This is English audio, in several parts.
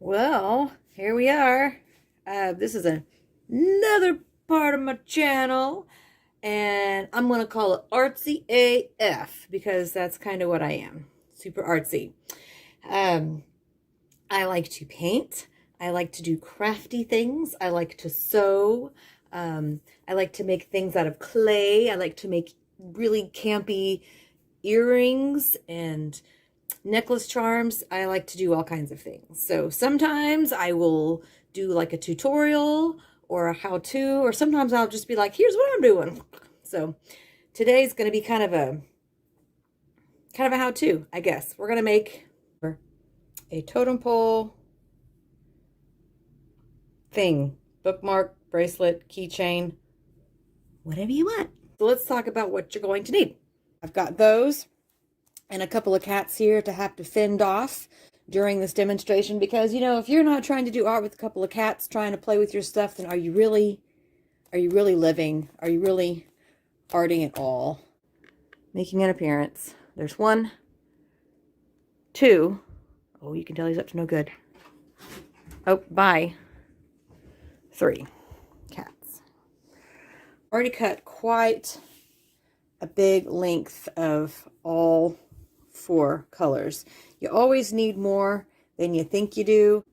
Well, here we are. This is another part of my channel, and I'm going to call it Artsy AF because that's kind of what I am. Super artsy. Um, I like to paint. I like to do crafty things. I like to sew. I like to make things out of clay. I like to make really campy earrings and necklace charms. I like to do all kinds of things. So sometimes I will do like a tutorial or a how-to, or sometimes I'll just be like, here's what I'm doing. So today's going to be kind of a how-to, I guess. We're going to make a totem pole thing, bookmark, bracelet, keychain, whatever you want. So let's talk about what you're going to need. I've got those and a couple of cats here to have to fend off during this demonstration, because, you know, if you're not trying to do art with a couple of cats trying to play with your stuff, then are you really living? Are you really arting at all? Making an appearance. There's one, two. Oh, you can tell he's up to no good. Oh, bye. Three cats. Already cut quite a big length of all four colors. You always need more than you think you do.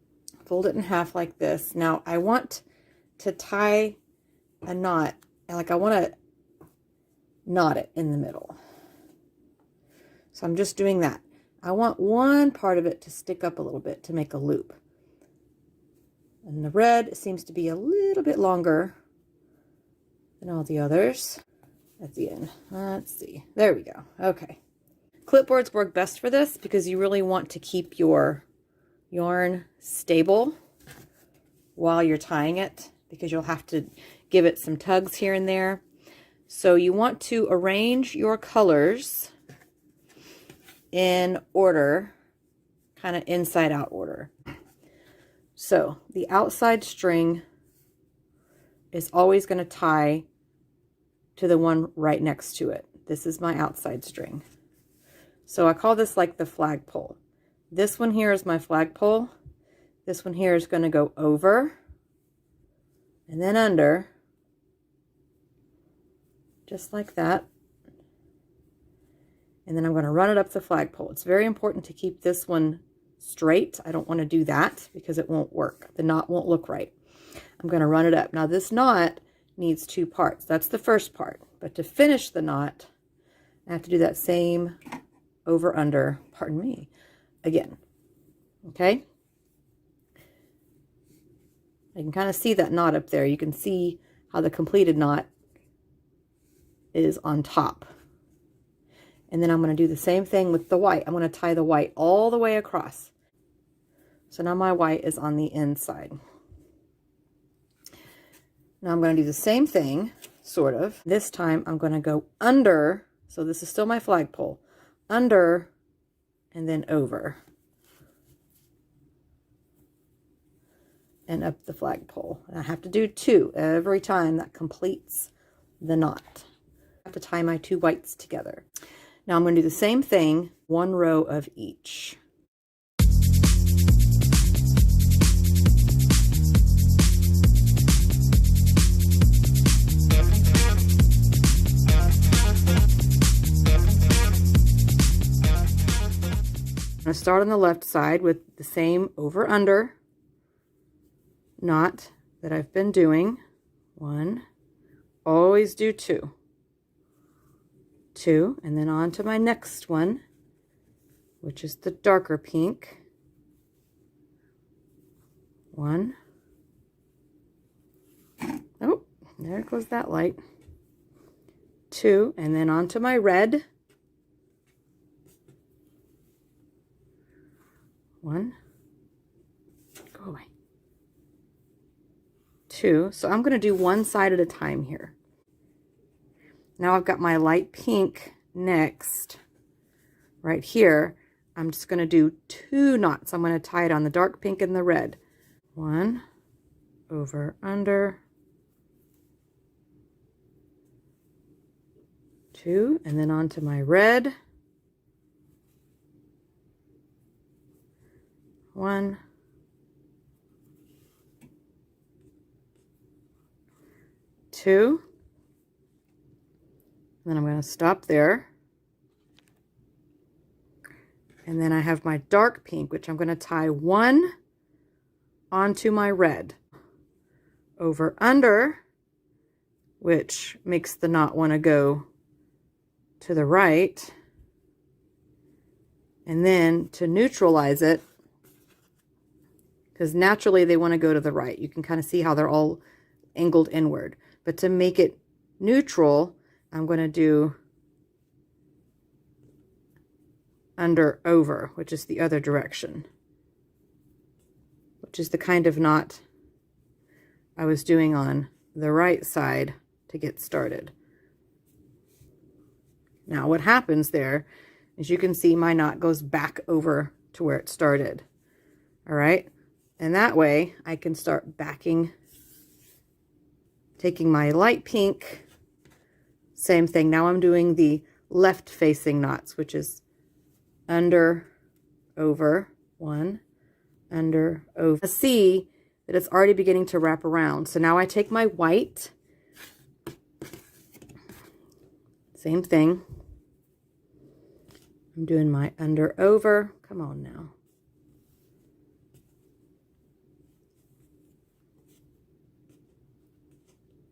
Fold it in half like this. Now I want to tie a knot, like I want to knot it in the middle. So I'm just doing that. I want one part of it to stick up a little bit to make a loop. And the red seems to be a little bit longer than all the others at the end. Let's see. There we go. Okay. Clipboards work best for this because you really want to keep your yarn stable while you're tying it, because you'll have to give it some tugs here and there. So you want to arrange your colors in order, kind of inside out order. So the outside string is always going to tie to the one right next to it. This is my outside string. So I call this like the flagpole. This one here is my flagpole. This one here is going to go over and then under, just like that. And then I'm going to run it up the flagpole. It's very important to keep this one straight. I don't want to do that because it won't work. The knot won't look right. I'm going to run it up. Now this knot needs two parts. That's the first part. But to finish the knot, I have to do that same over under, pardon me, again. Okay? I can kind of see that knot up there. You can see how the completed knot is on top. And then I'm going to do the same thing with the white. I'm going to tie the white all the way across. So now my white is on the inside. Now I'm going to do the same thing, sort of. This time I'm going to go under, so this is still my flagpole, under and then over and up the flagpole. And I have to do two every time. That completes the knot. I have to tie my two whites together. Now I'm going to do the same thing, one row of each. I'm going to start on the left side with the same over under knot that I've been doing. One, always do two. Two, and then on to my next one, which is the darker pink. One. Oh, there goes that light. Two, and then on to my red. One. Go away. Two. So I'm going to do one side at a time here. Now I've got my light pink next, right here. I'm just going to do two knots. I'm going to tie it on the dark pink and the red. One, over, under, two, and then onto my red. One, 2. And then I'm going to stop there. And then I have my dark pink, which I'm going to tie 1 onto my red. Over under, which makes the knot want to go to the right. And then to neutralize it, because naturally they want to go to the right. You can kind of see how they're all angled inward. But to make it neutral, I'm going to do under over, which is the other direction, which is the kind of knot I was doing on the right side to get started. Now what happens there is you can see my knot goes back over to where it started. All right. And that way I can start backing, taking my light pink, same thing. Now I'm doing the left facing knots, which is under, over, 1, under, over. See that it's already beginning to wrap around. So now I take my white, same thing. I'm doing my under, over. Come on now.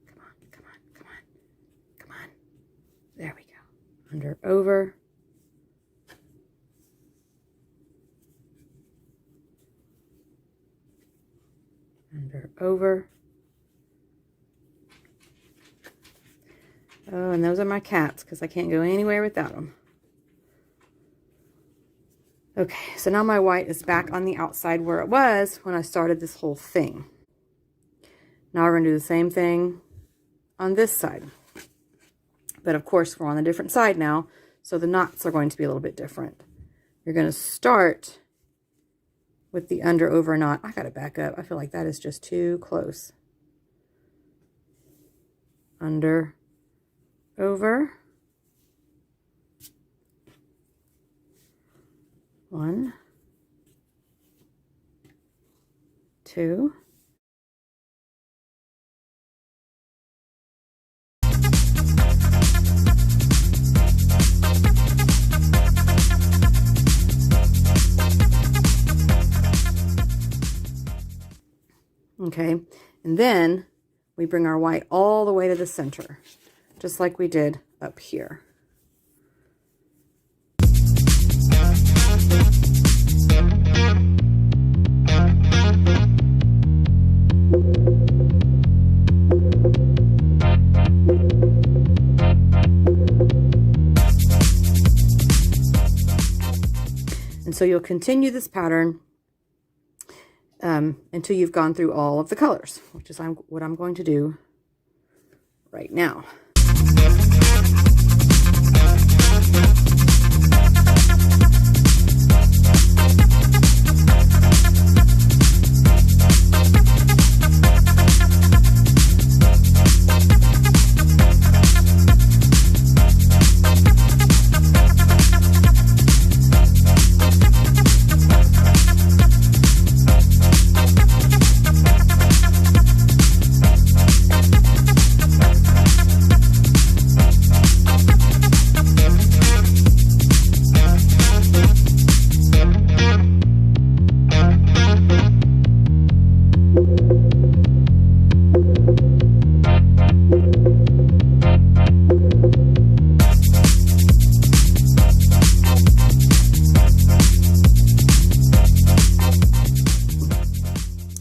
Come on, come on, come on, come on. There we go. Under, over. Under, over. Oh, and those are my cats because I can't go anywhere without them. Okay, so now my white is back on the outside where it was when I started this whole thing. Now we're going to do the same thing on this side. But of course, we're on a different side now, so the knots are going to be a little bit different. You're going to start with the under over knot. I got to back up. I feel like that is just too close. Under, over. 1, 2. Okay, and then we bring our white all the way to the center, just like we did up here. And so you'll continue this pattern until you've gone through all of the colors, which is what I'm going to do right now.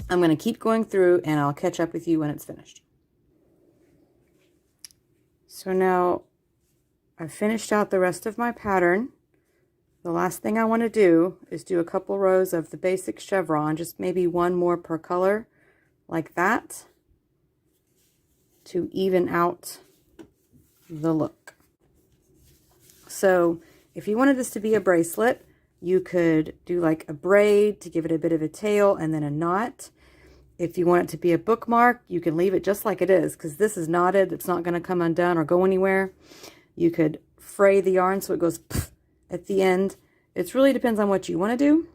I'm going to keep going through and I'll catch up with you when it's finished. So now I've finished out the rest of my pattern. The last thing I want to do is do a couple rows of the basic chevron, just maybe one more per color like that to even out the look. So if you wanted this to be a bracelet, you could do like a braid to give it a bit of a tail and then a knot. If you want it to be a bookmark, you can leave it just like it is because this is knotted. It's not going to come undone or go anywhere. You could fray the yarn so it goes at the end. It really depends on what you want to do.